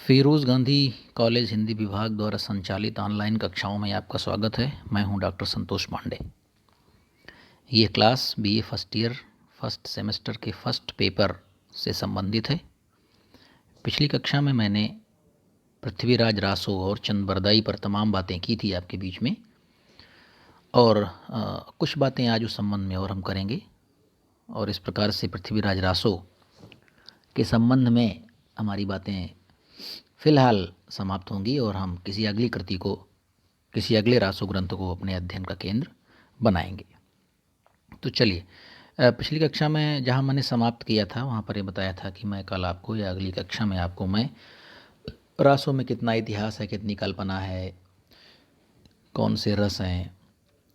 Firoz Gandhi college Hindi विभाग द्वारा संचालित ऑनलाइन कक्षाओं में आपका स्वागत है। मैं हूं डॉक्टर संतोष पांडे। ये class BA first year first semester के फर्स्ट पेपर से संबंधित है। पिछली कक्षा में मैंने पृथ्वीराज रासो और चंद बरदाई पर तमाम बातें की थी आपके बीच में, और कुछ बातें आज उस संबंध में और हम करेंगे। और इस प्रकार से पृथ्वीराज रासो के संबंध में हमारी बातें फ़िलहाल समाप्त होंगी और हम किसी अगली कृति को, किसी अगले रासो ग्रंथ को अपने अध्ययन का केंद्र बनाएंगे। तो चलिए, पिछली कक्षा में जहाँ मैंने समाप्त किया था वहाँ पर ये बताया था कि मैं कल आपको, या अगली कक्षा में आपको मैं रासो में कितना इतिहास है, कितनी कल्पना है, कौन से रस हैं,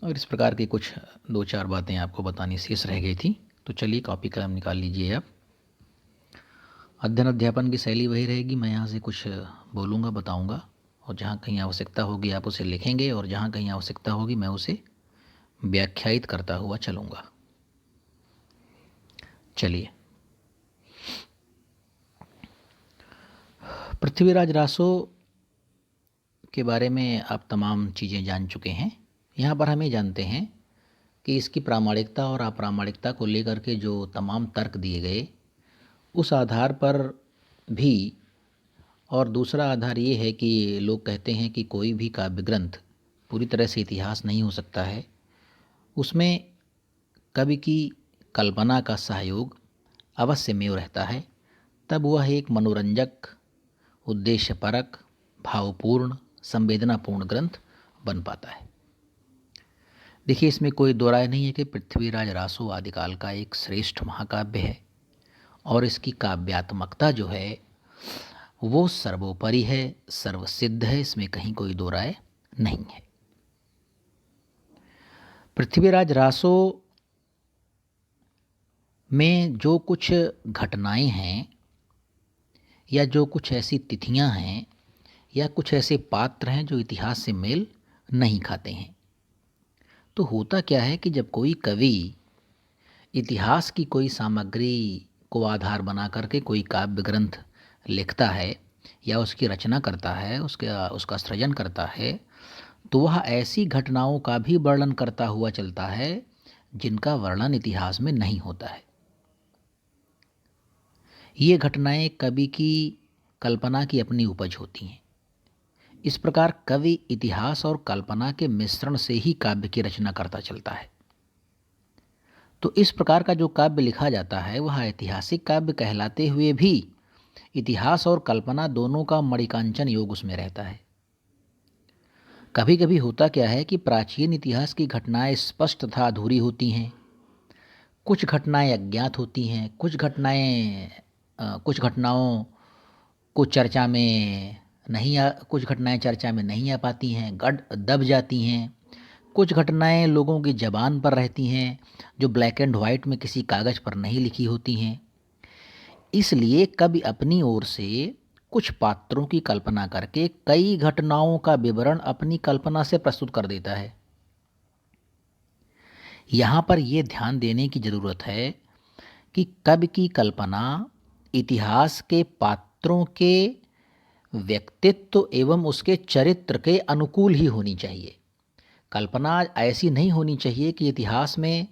और इस प्रकार की कुछ दो चार बातें आपको बतानी शेष रह गई थी। तो चलिए, कॉपी कलम निकाल लीजिए आप। अध्ययन अध्यापन की शैली वही रहेगी। मैं यहाँ से कुछ बोलूँगा, बताऊँगा, और जहाँ कहीं आवश्यकता होगी आप उसे लिखेंगे, और जहाँ कहीं आवश्यकता होगी मैं उसे व्याख्यायित करता हुआ चलूँगा। चलिए, पृथ्वीराज रासो के बारे में आप तमाम चीज़ें जान चुके हैं। यहाँ पर हम ये जानते हैं कि इसकी प्रामाणिकता और अप्रामाणिकता को लेकर के जो तमाम तर्क दिए गए, उस आधार पर भी, और दूसरा आधार ये है कि लोग कहते हैं कि कोई भी काव्य ग्रंथ पूरी तरह से इतिहास नहीं हो सकता है, उसमें कवि की कल्पना का सहयोग अवश्यमेव रहता है, तब वह एक मनोरंजक, उद्देश्यपरक, भावपूर्ण, संवेदनापूर्ण ग्रंथ बन पाता है। देखिए, इसमें कोई दो राय नहीं है कि पृथ्वीराज रासो आदिकाल का एक श्रेष्ठ महाकाव्य है, और इसकी काव्यात्मकता जो है वो सर्वोपरि है, सर्वसिद्ध है। इसमें कहीं कोई दो राय नहीं है। पृथ्वीराज रासो में जो कुछ घटनाएं हैं, या जो कुछ ऐसी तिथियां हैं, या कुछ ऐसे पात्र हैं जो इतिहास से मेल नहीं खाते हैं, तो होता क्या है कि जब कोई कवि इतिहास की कोई सामग्री को आधार बना करके कोई काव्य ग्रंथ लिखता है या उसकी रचना करता है, उसका सृजन करता है, तो वह ऐसी घटनाओं का भी वर्णन करता हुआ चलता है जिनका वर्णन इतिहास में नहीं होता है। ये घटनाएं कवि की कल्पना की अपनी उपज होती हैं। इस प्रकार कवि इतिहास और कल्पना के मिश्रण से ही काव्य की रचना करता चलता है। तो इस प्रकार का जो काव्य लिखा जाता है वह ऐतिहासिक काव्य कहलाते हुए भी इतिहास और कल्पना दोनों का मणिकांचन योग उसमें रहता है। कभी कभी होता क्या है कि प्राचीन इतिहास की घटनाएं स्पष्ट तथा अधूरी होती हैं, कुछ घटनाएं अज्ञात होती हैं, कुछ घटनाओं को चर्चा में कुछ घटनाएं चर्चा में नहीं आ पाती हैं, दब जाती हैं। कुछ घटनाएं लोगों की ज़बान पर रहती हैं, जो ब्लैक एंड वाइट में किसी कागज़ पर नहीं लिखी होती हैं। इसलिए कवि अपनी ओर से कुछ पात्रों की कल्पना करके कई घटनाओं का विवरण अपनी कल्पना से प्रस्तुत कर देता है। यहाँ पर यह ध्यान देने की ज़रूरत है कि कवि की कल्पना इतिहास के पात्रों के व्यक्तित्व एवं उसके चरित्र के अनुकूल ही होनी चाहिए। कल्पना ऐसी नहीं होनी चाहिए कि इतिहास में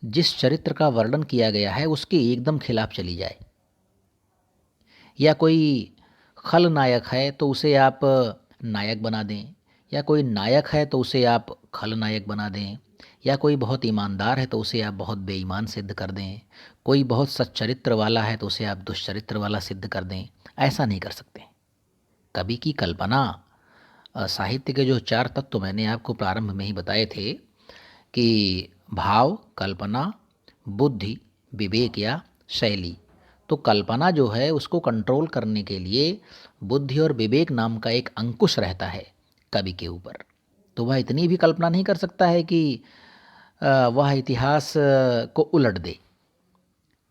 जिस चरित्र का वर्णन किया गया है उसके एकदम खिलाफ चली जाए, या कोई खलनायक है तो उसे आप नायक बना दें, या कोई नायक है तो उसे आप खलनायक बना दें, या कोई बहुत ईमानदार है तो उसे आप बहुत बेईमान सिद्ध कर दें, कोई बहुत सच्चरित्र वाला है तो उसे आप दुष्चरित्र वाला सिद्ध कर दें। ऐसा नहीं कर सकते। कवि की कल्पना, साहित्य के जो चार तत्व मैंने आपको प्रारंभ में ही बताए थे कि भाव, कल्पना, बुद्धि, विवेक या शैली। तो कल्पना जो है उसको कंट्रोल करने के लिए बुद्धि और विवेक नाम का एक अंकुश रहता है कवि के ऊपर। तो वह इतनी भी कल्पना नहीं कर सकता है कि वह इतिहास को उलट दे।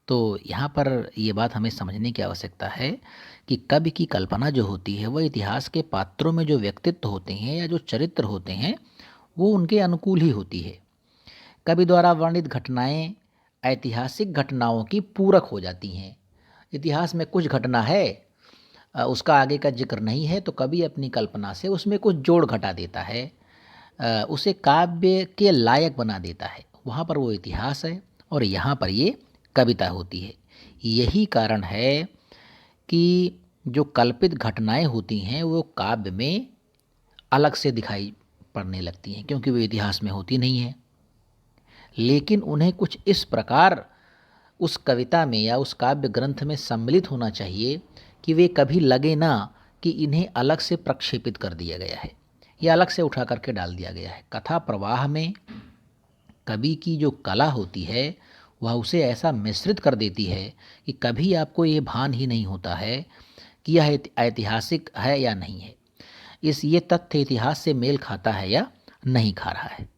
तो यहाँ पर ये बात हमें समझने की आवश्यकता है कि कवि की कल्पना जो होती है वह इतिहास के पात्रों में जो व्यक्तित्व होते हैं या जो चरित्र होते हैं वो उनके अनुकूल ही होती है। कवि द्वारा वर्णित घटनाएं ऐतिहासिक घटनाओं की पूरक हो जाती हैं। इतिहास में कुछ घटना है उसका आगे का जिक्र नहीं है तो कवि अपनी कल्पना से उसमें कुछ जोड़ घटा देता है, उसे काव्य के लायक बना देता है। वहाँ पर वो इतिहास है और यहाँ पर ये कविता होती है। यही कारण है कि जो कल्पित घटनाएं होती हैं वो काव्य में अलग से दिखाई पड़ने लगती हैं, क्योंकि वो इतिहास में होती नहीं है। लेकिन उन्हें कुछ इस प्रकार उस कविता में या उस काव्य ग्रंथ में सम्मिलित होना चाहिए कि वे कभी लगे ना कि इन्हें अलग से प्रक्षेपित कर दिया गया है या अलग से उठा करके डाल दिया गया है। कथा प्रवाह में कवि की जो कला होती है वह उसे ऐसा मिश्रित कर देती है कि कभी आपको ये भान ही नहीं होता है कि यह ऐतिहासिक है या नहीं है, ये तथ्य इतिहास से मेल खाता है या नहीं खा रहा है।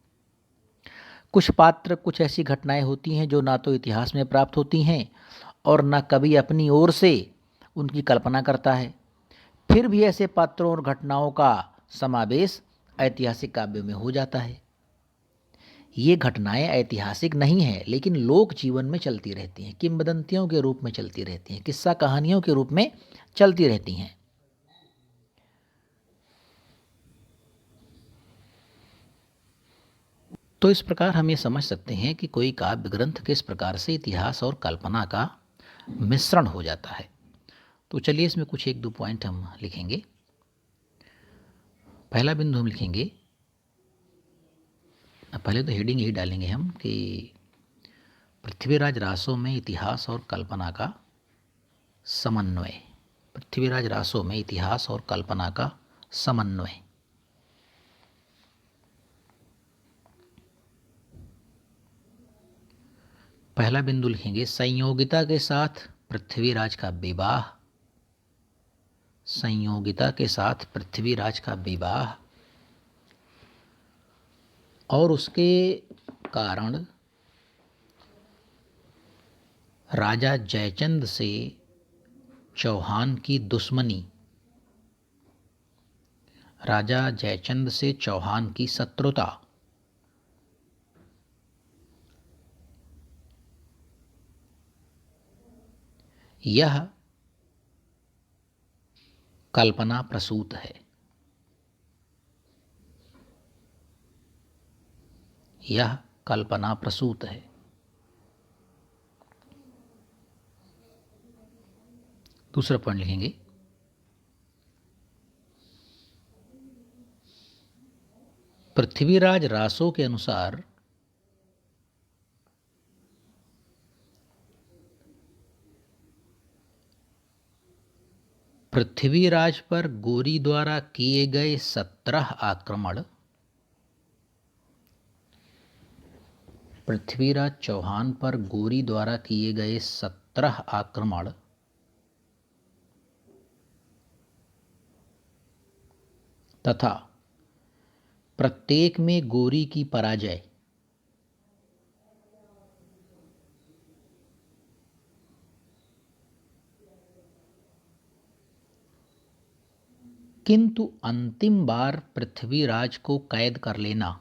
कुछ पात्र, कुछ ऐसी घटनाएं होती हैं जो ना तो इतिहास में प्राप्त होती हैं और ना कवि अपनी ओर से उनकी कल्पना करता है। फिर भी ऐसे पात्रों और घटनाओं का समावेश ऐतिहासिक काव्य में हो जाता है। ये घटनाएं ऐतिहासिक नहीं हैं, लेकिन लोक जीवन में चलती रहती हैं, किंवदंतियों के रूप में चलती रहती हैं, किस्सा कहानियों के रूप में चलती रहती हैं। तो इस प्रकार हम ये समझ सकते हैं कि कोई काव्य ग्रंथ किस प्रकार से इतिहास और कल्पना का मिश्रण हो जाता है। तो चलिए इसमें कुछ एक दो पॉइंट हम लिखेंगे। पहला बिंदु हम लिखेंगे, पहले तो हेडिंग यही डालेंगे हम कि पृथ्वीराज रासों में इतिहास और कल्पना का समन्वय। पृथ्वीराज रासों में इतिहास और कल्पना का समन्वय। पहला बिंदु लिखेंगे, संयोगिता के साथ पृथ्वीराज का विवाह। संयोगिता के साथ पृथ्वीराज का विवाह और उसके कारण राजा जयचंद से चौहान की दुश्मनी, राजा जयचंद से चौहान की शत्रुता, यह कल्पना प्रसूत है। यह कल्पना प्रसूत है। दूसरा पॉइंट लिखेंगे, पृथ्वीराज रासो के अनुसार पृथ्वीराज पर गोरी द्वारा किए गए 17 आक्रमण, पृथ्वीराज चौहान पर गोरी द्वारा किए गए 17 आक्रमण तथा प्रत्येक में गोरी की पराजय किंतु अंतिम बार पृथ्वीराज को कैद कर लेना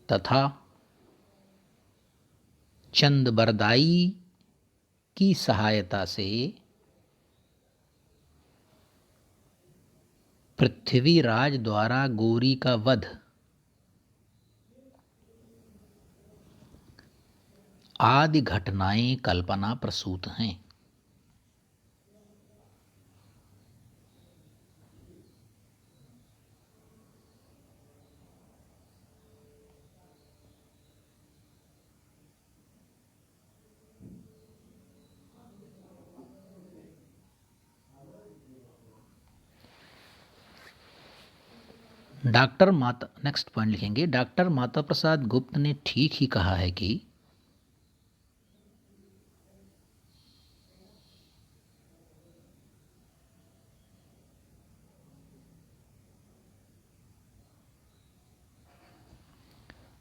तथा चंदबरदाई की सहायता से पृथ्वीराज द्वारा गोरी का वध आदि घटनाएं कल्पना प्रसूत हैं। डॉक्टर माता, नेक्स्ट पॉइंट लिखेंगे, डॉक्टर माता प्रसाद गुप्त ने ठीक ही कहा है कि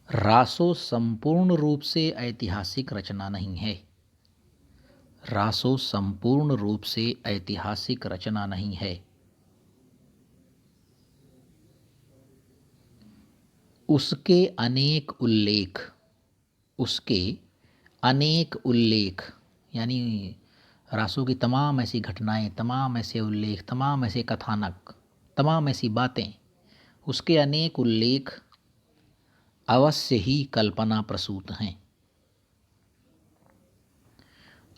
रासो संपूर्ण रूप से ऐतिहासिक रचना नहीं है। रासो संपूर्ण रूप से ऐतिहासिक रचना नहीं है। उसके अनेक उल्लेख उसके अनेक उल्लेख, यानी रासो की तमाम ऐसी घटनाएं, तमाम ऐसे उल्लेख, तमाम ऐसे कथानक, तमाम ऐसी बातें, उसके अनेक उल्लेख अवश्य ही कल्पना प्रसूत हैं,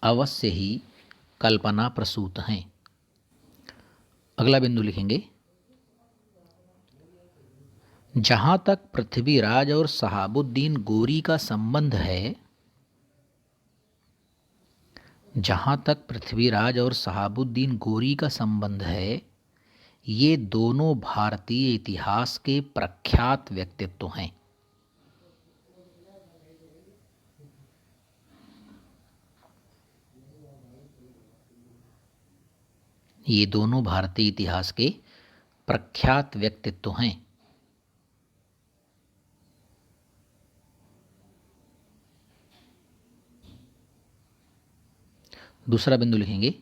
अवश्य ही कल्पना प्रसूत हैं। अगला बिंदु लिखेंगे, जहाँ तक पृथ्वीराज और शहाबुद्दीन गोरी का संबंध है, जहाँ तक पृथ्वीराज और शहाबुद्दीन गोरी का संबंध है, ये दोनों भारतीय इतिहास के प्रख्यात व्यक्तित्व हैं। ये दोनों भारतीय इतिहास के प्रख्यात व्यक्तित्व हैं। दूसरा बिंदु लिखेंगे,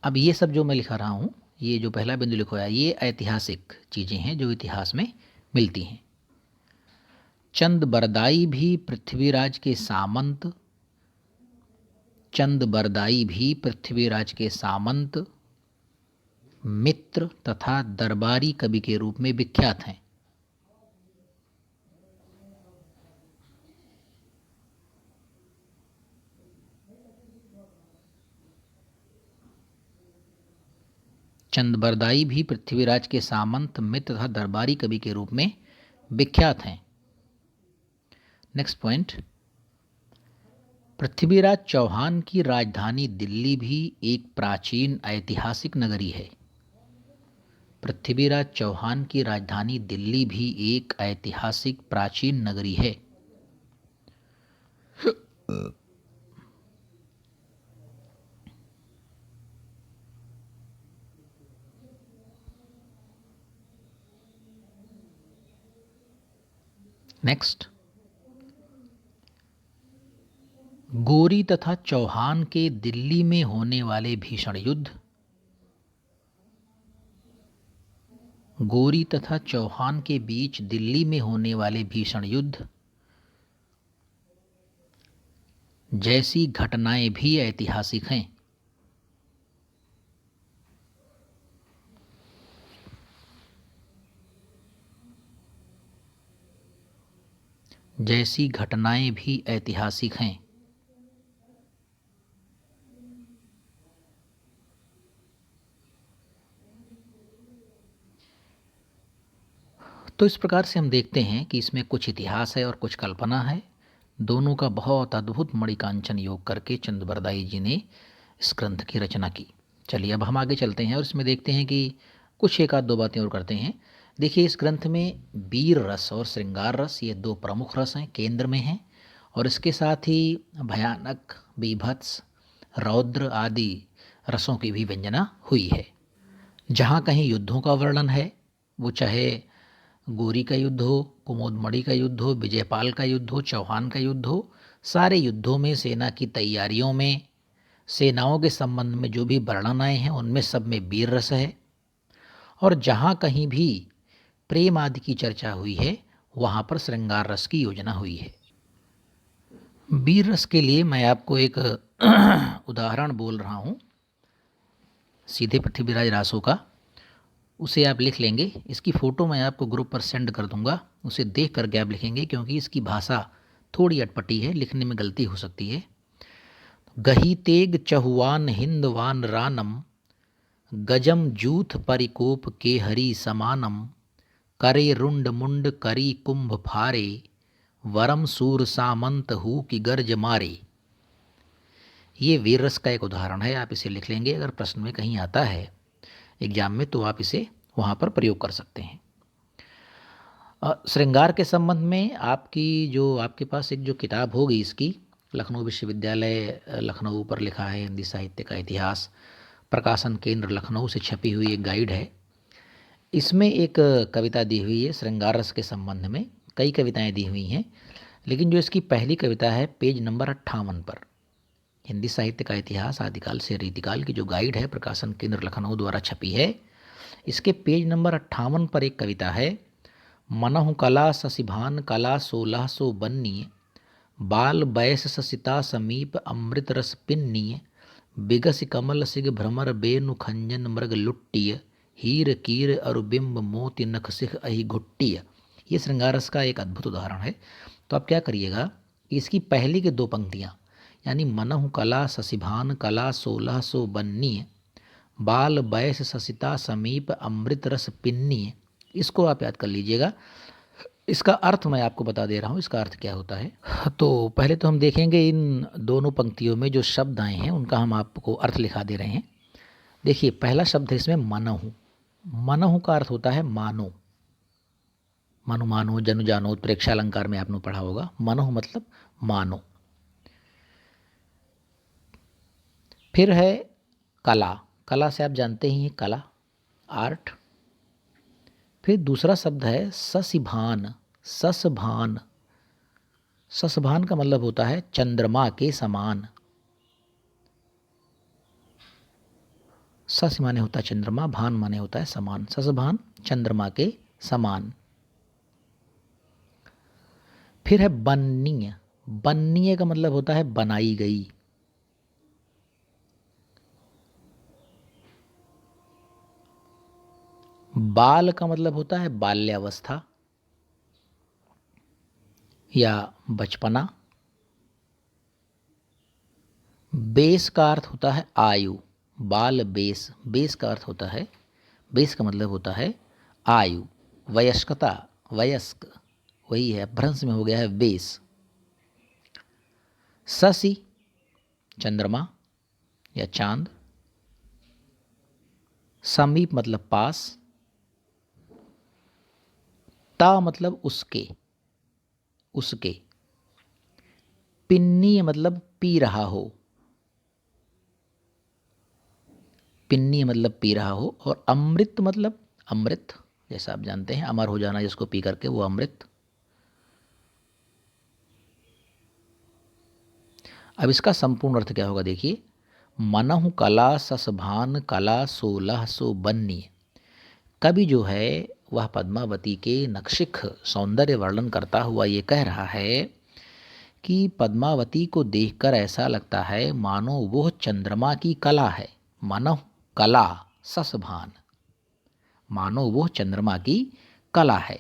अब ये सब जो मैं लिखा रहा हूँ, ये जो पहला बिंदु लिखा है, ये ऐतिहासिक चीज़ें हैं जो इतिहास में मिलती हैं। चंद बरदाई भी पृथ्वीराज के सामंत, चंद बरदाई भी पृथ्वीराज के सामंत, मित्र तथा दरबारी कवि के रूप में विख्यात हैं। चंद बरदाई भी पृथ्वीराज के सामंत, मित्र तथा दरबारी कवि के रूप में विख्यात हैं। नेक्स्ट पॉइंट, पृथ्वीराज चौहान की राजधानी दिल्ली भी एक प्राचीन ऐतिहासिक नगरी है। पृथ्वीराज चौहान की राजधानी दिल्ली भी एक ऐतिहासिक प्राचीन नगरी है। नेक्स्ट, गोरी तथा चौहान के दिल्ली में होने वाले भीषण युद्ध, गोरी तथा चौहान के बीच दिल्ली में होने वाले भीषण युद्ध जैसी घटनाएं भी ऐतिहासिक हैं। जैसी घटनाएं भी ऐतिहासिक हैं। तो इस प्रकार से हम देखते हैं कि इसमें कुछ इतिहास है और कुछ कल्पना है, दोनों का बहुत अद्भुत मणिकांचन योग करके चंद बरदाई जी ने इस ग्रंथ की रचना की। चलिए अब हम आगे चलते हैं और इसमें देखते हैं कि कुछ एक आध दो बातें और करते हैं। देखिए, इस ग्रंथ में वीर रस और श्रृंगार रस, ये दो प्रमुख रस हैं, केंद्र में हैं, और इसके साथ ही भयानक, बीभत्स, रौद्र आदि रसों की भी व्यंजना हुई है। जहाँ कहीं युद्धों का वर्णन है, वो चाहे गोरी का युद्ध हो, कुमोदमणि का युद्ध हो, विजयपाल का युद्ध हो, चौहान का युद्ध हो, सारे युद्धों में, सेना की तैयारियों में, सेनाओं के संबंध में जो भी वर्णन आए हैं, उनमें सब में वीर रस है। और जहाँ कहीं भी प्रेम आदि की चर्चा हुई है, वहाँ पर श्रृंगार रस की योजना हुई है। वीर रस के लिए मैं आपको एक उदाहरण बोल रहा हूँ, सीधे पृथ्वीराज रासो का, उसे आप लिख लेंगे। इसकी फ़ोटो मैं आपको ग्रुप पर सेंड कर दूंगा, उसे देख करके आप लिखेंगे, क्योंकि इसकी भाषा थोड़ी अटपटी है, लिखने में गलती हो सकती है। गही तेग चहुआन हिंदवान रानम, गजम जूथ परिकोप के हरि समानम, करे रुंड मुंड करी कुंभ फारे, वरम सूर सामंत हु की गर्ज मारे। ये वीर रस का एक उदाहरण है, आप इसे लिख लेंगे। अगर प्रश्न में कहीं आता है एग्जाम में, तो आप इसे वहाँ पर प्रयोग कर सकते हैं। श्रृंगार के संबंध में आपके पास एक जो किताब होगी, इसकी लखनऊ विश्वविद्यालय लखनऊ पर लिखा है, हिंदी साहित्य का इतिहास, प्रकाशन केंद्र लखनऊ से छपी हुई एक गाइड है। इसमें एक कविता दी हुई है श्रृंगार रस के संबंध में, कई कविताएं दी हुई हैं, लेकिन जो इसकी पहली कविता है पेज नंबर 58 पर, हिंदी साहित्य का इतिहास आदिकाल से रीतिकाल की जो गाइड है, प्रकाशन केंद्र लखनऊ द्वारा छपी है, इसके पेज नंबर 58 पर एक कविता है, मनहु कला ससिभान कला 1600 बन्नी, बाल बैस ससिता समीप अमृत रस पिन्नीय, बिगस कमल सिग भ्रमर बेनु खंजन मृग लुट्टिय, हीर कीर अरुबिंब मोति नख सिख अहि घुट्टिय। ये श्रृंगार रस का एक अद्भुत उदाहरण है। तो आप क्या करिएगा, इसकी पहली की दो पंक्तियाँ यानी मनहु कला ससिभान कला 1600 बन्नी, बाल बैस ससिता समीप अमृत रस पिन्नी, इसको आप याद कर लीजिएगा। इसका अर्थ मैं आपको बता दे रहा हूँ, इसका अर्थ क्या होता है। तो पहले तो हम देखेंगे इन दोनों पंक्तियों में जो शब्द आए हैं उनका हम आपको अर्थ लिखा दे रहे हैं। देखिए पहला शब्द है इसमें मनहु। मनहु का अर्थ होता है मानो, मनु मानो जनु जानो, प्रेक्षालंकार में आपने पढ़ा होगा। मनहु मतलब मानो। फिर है कला, कला से आप जानते ही हैं कला, आर्ट। फिर दूसरा शब्द है ससिभान, ससभान। ससभान का मतलब होता है चंद्रमा के समान। सस माने होता है चंद्रमा, भान माने होता है समान। ससभान चंद्रमा के समान। फिर है बन्नीय, बन्नीय का मतलब होता है बनाई गई। बाल का मतलब होता है बाल्यावस्था या बचपना। बेस का अर्थ होता है आयु, बाल बेस, बेस का अर्थ होता है, बेस का मतलब होता है आयु, वयस्कता, वयस्क, वही है, भ्रंश में हो गया है बेस। ससी चंद्रमा या चांद, समीप मतलब पास, ता मतलब उसके, उसके, पिन्नी मतलब पी रहा हो, पिन्नी मतलब पी रहा हो, और अमृत मतलब अमृत, जैसा आप जानते हैं अमर हो जाना जिसको पी करके, वो अमृत। अब इसका संपूर्ण अर्थ क्या होगा देखिए, मनहु कला ससभान कला 1600 बन्नी। कवि जो है वह पद्मावती के नक्शिख सौंदर्य वर्णन करता हुआ ये कह रहा है कि पद्मावती को देखकर ऐसा लगता है मानो वो चंद्रमा की कला है। मनहु कला ससभान, मानो वो चंद्रमा की कला है।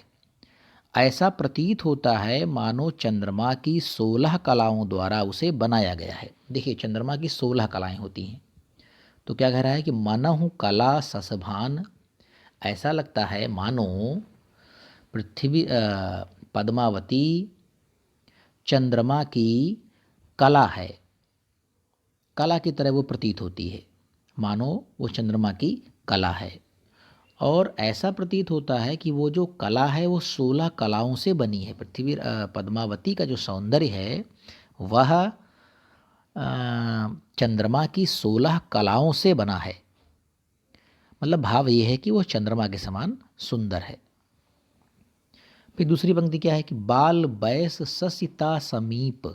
ऐसा प्रतीत होता है मानो चंद्रमा की 16 कलाओं द्वारा उसे बनाया गया है। देखिए चंद्रमा की 16 कलाएं होती हैं, तो क्या कह रहा है कि मनहु कला ससभान, ऐसा लगता है मानो पृथ्वी पद्मावती चंद्रमा की कला है, कला की तरह वो प्रतीत होती है, मानो वो चंद्रमा की कला है। और ऐसा प्रतीत होता है कि वो जो कला है वो 16 कलाओं से बनी है। पृथ्वी पद्मावती का जो सौंदर्य है वह चंद्रमा की 16 कलाओं से बना है। मतलब भाव ये है कि वो चंद्रमा के समान सुंदर है। फिर दूसरी पंक्ति क्या है कि बाल बैस ससिता समीप,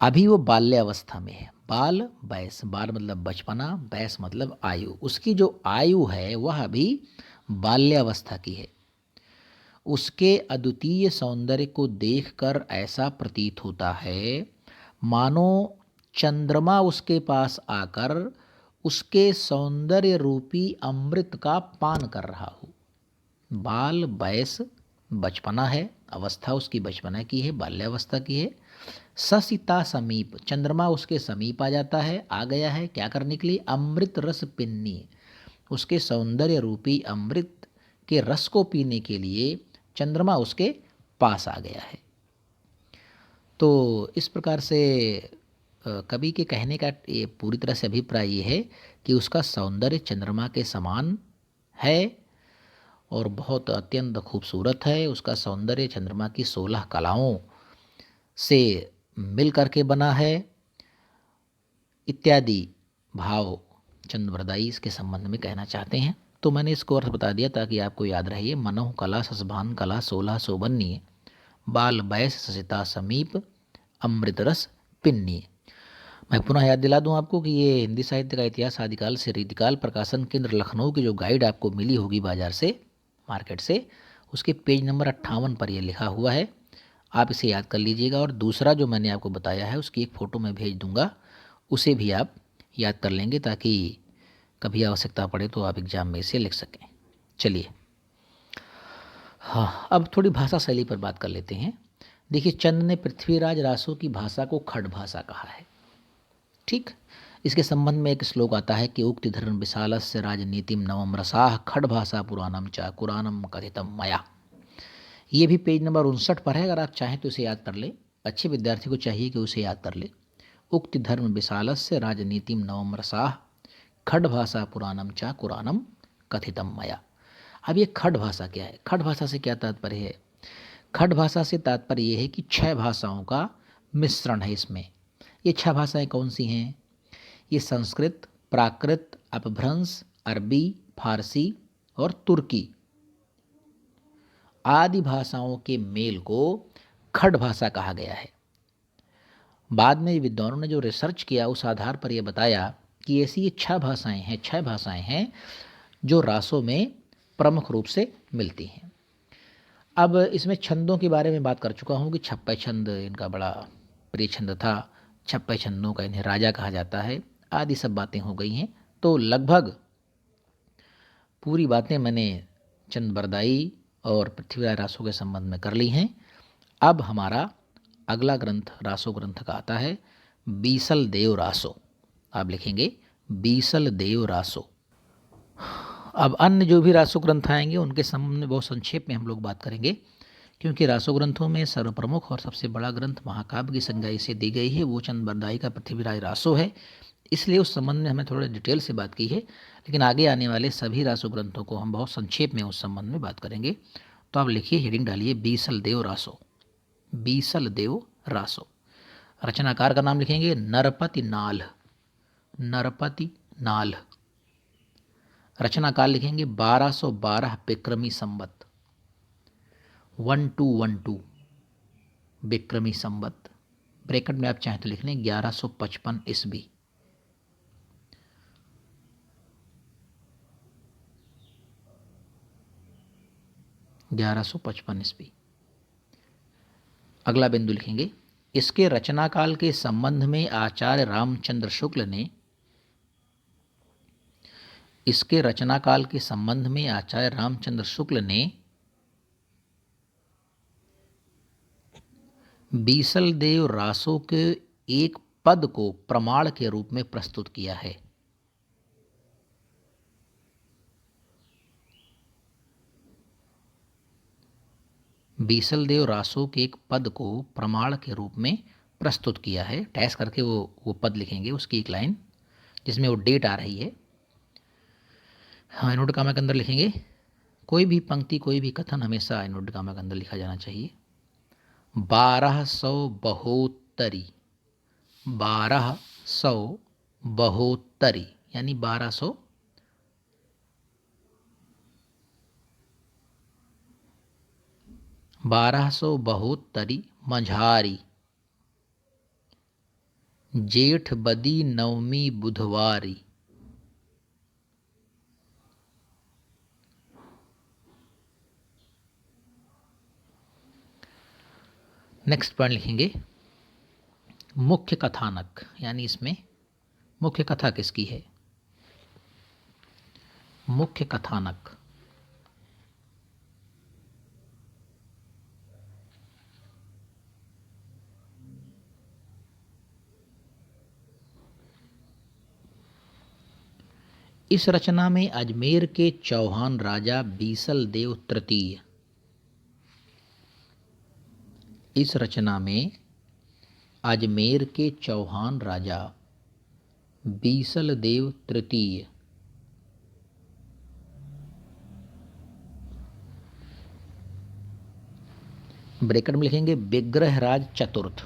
अभी वो बाल्यावस्था में है। बाल बैस, बाल मतलब बचपना, बैस मतलब आयु, उसकी जो आयु है वह अभी बाल्यावस्था की है। उसके अद्वितीय सौंदर्य को देखकर ऐसा प्रतीत होता है मानो चंद्रमा उसके पास आकर उसके सौंदर्य रूपी अमृत का पान कर रहा हो। बाल बैस बचपना है, अवस्था उसकी बचपना की है, बाल्यावस्था की है। ससिता समीप, चंद्रमा उसके समीप आ जाता है, आ गया है क्या करने के लिए, अमृत रस पिन्नी, उसके सौंदर्य रूपी अमृत के रस को पीने के लिए चंद्रमा उसके पास आ गया है। तो इस प्रकार से कवि के कहने का ये पूरी तरह से अभिप्राय ये है कि उसका सौंदर्य चंद्रमा के समान है और बहुत अत्यंत खूबसूरत है। उसका सौंदर्य चंद्रमा की 16 कलाओं से मिल करके बना है, इत्यादि भाव चंद्रवरदाई इसके संबंध में कहना चाहते हैं। तो मैंने इसको अर्थ बता दिया ताकि आपको याद रहे। मनहु कला ससभान कला 1600 बन्नी, बाल बैस ससिता समीप अमृत रस पिन्नी। मैं पुनः याद दिला दूं आपको कि ये हिंदी साहित्य का इतिहास आदिकाल से रीतिकाल प्रकाशन केंद्र लखनऊ की जो गाइड आपको मिली होगी बाजार से, मार्केट से, उसके पेज नंबर 58 पर यह लिखा हुआ है। आप इसे याद कर लीजिएगा और दूसरा जो मैंने आपको बताया है उसकी एक फ़ोटो मैं भेज दूंगा, उसे भी आप याद कर लेंगे ताकि कभी आवश्यकता पड़े तो आप एग्ज़ाम में इसे लिख सकें। चलिए, हाँ, अब थोड़ी भाषा शैली पर बात कर लेते हैं। देखिए, चंद ने पृथ्वीराज रासो की भाषा को खड़ भाषा कहा है। ठीक, इसके संबंध में एक श्लोक आता है कि उक्ति धर्म विशालस्य राजनीतिम नवम रसाह खड़ भाषा पुराणम चा कुरानम कथितम मया। ये भी पेज नंबर 59 पर है, अगर आप चाहें तो इसे याद कर ले। अच्छे विद्यार्थी को चाहिए कि उसे याद कर ले। उक्ति धर्म विशालस्य राजनीतिम नवम रसाह खड़ भाषा पुराणम चा कुरानम कथितम मया। अब ये खड़ भाषा क्या है? खड़ भाषा से क्या तात्पर्य है? खड़ भाषा से तात्पर्य ये है कि 6 भाषाओं का मिश्रण है इसमें। ये 6 भाषाएं कौन सी हैं? ये संस्कृत, प्राकृत, अपभ्रंश, अरबी, फारसी और तुर्की आदि भाषाओं के मेल को खड़ भाषा कहा गया है। बाद में विद्वानों ने जो रिसर्च किया उस आधार पर यह बताया कि ऐसी ये 6 भाषाएं हैं जो रासों में प्रमुख रूप से मिलती हैं। अब इसमें छंदों के बारे में बात कर चुका हूँ कि छप्पै छंद इनका बड़ा प्रिय छंद था, छप्पै छंदों का इन्हें राजा कहा जाता है, आदि सब बातें हो गई हैं। तो लगभग पूरी बातें मैंने चंद बरदाई और पृथ्वीराज रासो के संबंध में कर ली हैं। अब हमारा अगला ग्रंथ रासो ग्रंथ का आता है बीसल देव रासो। आप लिखेंगे बीसल देव रासो। अब अन्य जो भी रासो ग्रंथ आएंगे उनके संबंध में बहुत संक्षेप में हम लोग बात करेंगे, क्योंकि रासो ग्रंथों में सर्वप्रमुख और सबसे बड़ा ग्रंथ महाकाव्य की संज्ञा इसे दी गई है, वो चंद बरदाई का पृथ्वीराज रासो है। इसलिए उस संबंध में हमें थोड़ा डिटेल से बात की है, लेकिन आगे आने वाले सभी रासो ग्रंथों को हम बहुत संक्षेप में उस संबंध में बात करेंगे। तो आप लिखिए, हेडिंग डालिए बीसल देव रासो। बीसल देव रासो। रचनाकार का नाम लिखेंगे नरपति नाल। नरपति नाल। रचनाकाल लिखेंगे 1212 विक्रमी संवत। 1212 विक्रमी संवत। ब्रैकेट में आप चाहें तो लिख लें 1155 ईस्वी। ईस्वी। अगला बिंदु लिखेंगे, इसके रचनाकाल के संबंध में आचार्य रामचंद्र शुक्ल ने इसके रचनाकाल के संबंध में आचार्य रामचंद्र शुक्ल ने बीसल देव रासो के एक पद को प्रमाण के रूप में प्रस्तुत किया है। बीसल देव रासो के एक पद को प्रमाण के रूप में प्रस्तुत किया है। टैस करके वो पद लिखेंगे, उसकी एक लाइन जिसमें वो डेट आ रही है। हाँ, इनवर्टेड कामा के अंदर लिखेंगे। कोई भी पंक्ति, कोई भी कथन हमेशा इनवर्टेड कामा के अंदर लिखा जाना चाहिए। 1272 1272 यानी 1272 मझारी जेठ बदी नवमी बुधवारी। नेक्स्ट पॉइंट लिखेंगे, मुख्य कथानक, यानी इसमें मुख्य कथा किसकी है? मुख्य कथानक। इस रचना में अजमेर के चौहान राजा बीसल देव तृतीय इस रचना में अजमेर के चौहान राजा बीसल देव तृतीय ब्रैकेट में लिखेंगे विग्रहराज चतुर्थ।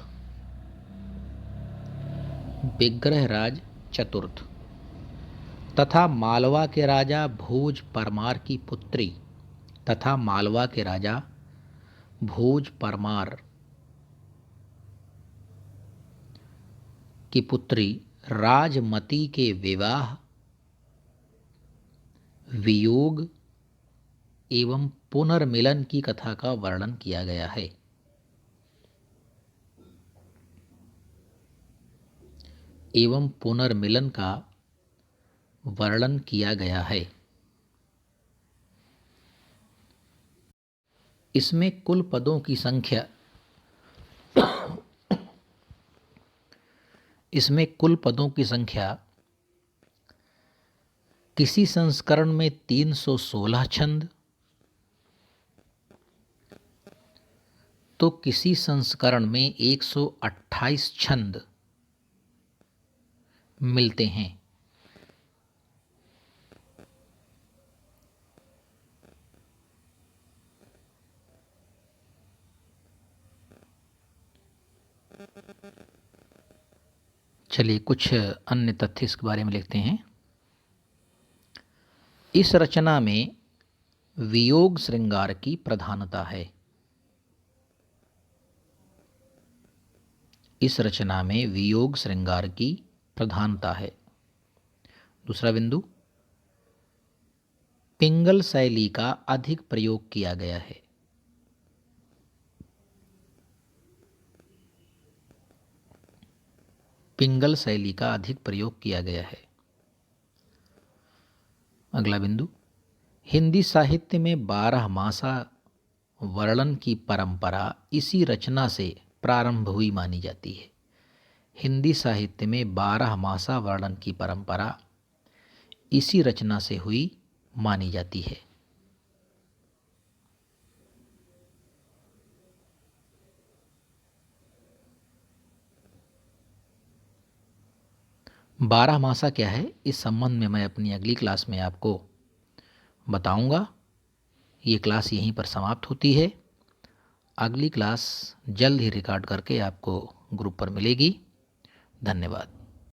विग्रहराज चतुर्थ तथा मालवा के राजा भोज परमार की पुत्री तथा मालवा के राजा भोज परमार की पुत्री राजमती के विवाह, वियोग एवं पुनर्मिलन की कथा का वर्णन किया गया है। एवं पुनर्मिलन का वर्णन किया गया है। इसमें कुल पदों की संख्या किसी संस्करण में 316 छंद, तो किसी संस्करण में 128 छंद मिलते हैं। चलिए कुछ अन्य तथ्य इसके बारे में लिखते हैं। इस रचना में वियोग श्रृंगार की प्रधानता है। इस रचना में वियोग श्रृंगार की प्रधानता है। दूसरा बिंदु, पिंगल शैली का अधिक प्रयोग किया गया है। पिंगल शैली का अधिक प्रयोग किया गया है। अगला बिंदु, हिंदी साहित्य में 12 मासा वर्णन की परंपरा इसी रचना से प्रारंभ हुई मानी जाती है। हिंदी साहित्य में 12 मासा वर्णन की परंपरा इसी रचना से हुई मानी जाती है। 12 मासा क्या है, इस संबंध में मैं अपनी अगली क्लास में आपको बताऊंगा। ये क्लास यहीं पर समाप्त होती है। अगली क्लास जल्द ही रिकॉर्ड करके आपको ग्रुप पर मिलेगी। धन्यवाद।